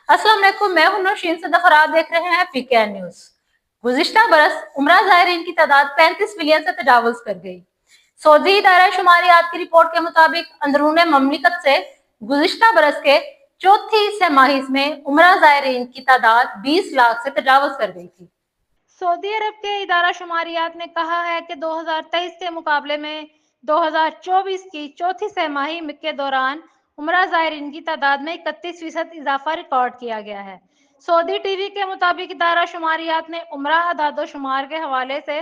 अस्सलाम वालेकुम, मैं हूं नौशीन सदफ और आप देख रहे हैं पीकेएन न्यूज। गुज़िश्ता बरस उम्रा ज़ायरीन की तादाद 35 मिलियन से तजावुज़ कर गई। सऊदी इदारा शुमारियात की रिपोर्ट के मुताबिक अंदरूने ममलिकत से गुज़िश्ता बरस के चौथी छमाही में उम्रा ज़ायरीन की तादाद 20 लाख से तजावुज़ कर गई थी। सऊदी अरब के इदारा शुमारियात ने कहा है कि 2023 के मुकाबले में 2024 की चौथी छमाही के दौरान उम्रा ज़ायरीन की तादाद में 31% इजाफा रिकॉर्ड किया गया है। सऊदी टीवी के मुताबिक इदारा शुमारियात ने उम्रा आदादोशुमार के हवाले से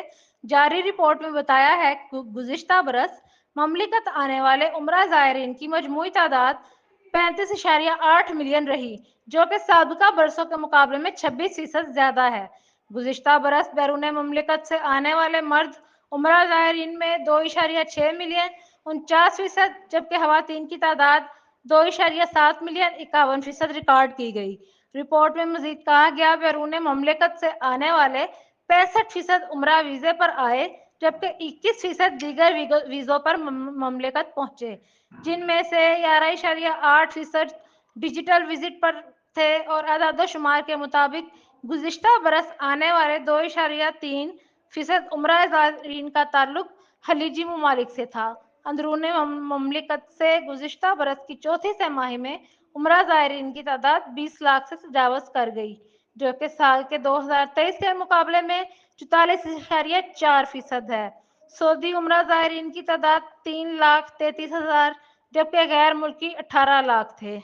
जारी रिपोर्ट में बताया है कि गुज़िश्ता बरस ममलिकत आने वाले उम्रा ज़ायरीन की मजमूई तादाद 35.8 मिलियन रही, जो कि साबिका बरसों के मुकाबले में 26% ज्यादा है। गुज़िश्ता बरस बैरून ममलिकत से आने वाले मर्द उम्रा ज़ायरीन में 2.6 मिलियन 49%, जबकि खवातीन की तादाद 2.7 मिलियन 51% रिकॉर्ड की गई। रिपोर्ट में मजीद कहा गया, बैरून ममलिकत से आने वाले 65% उम्रा वीजे पर आए, जबकि 21% दीगर वीजों पर ममलिकत पहुंचे, जिनमें से 11.8% डिजिटल विजिट पर थे और आदादोशुमार के मुताबिक गुज़िश्ता बरस आने वाले 2.3% उम्रा ज़ायरीन का ताल्लुक खलीजी ममालिक से था। अंदरूनी ममलिकत से गुज़िश्ता बरस की चौथी छमाही में उम्रा ज़ायरीन की तादाद 20 लाख से तजावज़ कर गई, जो कि साल के 2023 के मुकाबले में 44.4% है। सऊदी उम्रा ज़ायरीन की तादाद 3,33,000, जबकि गैर मुल्की 18 लाख थे।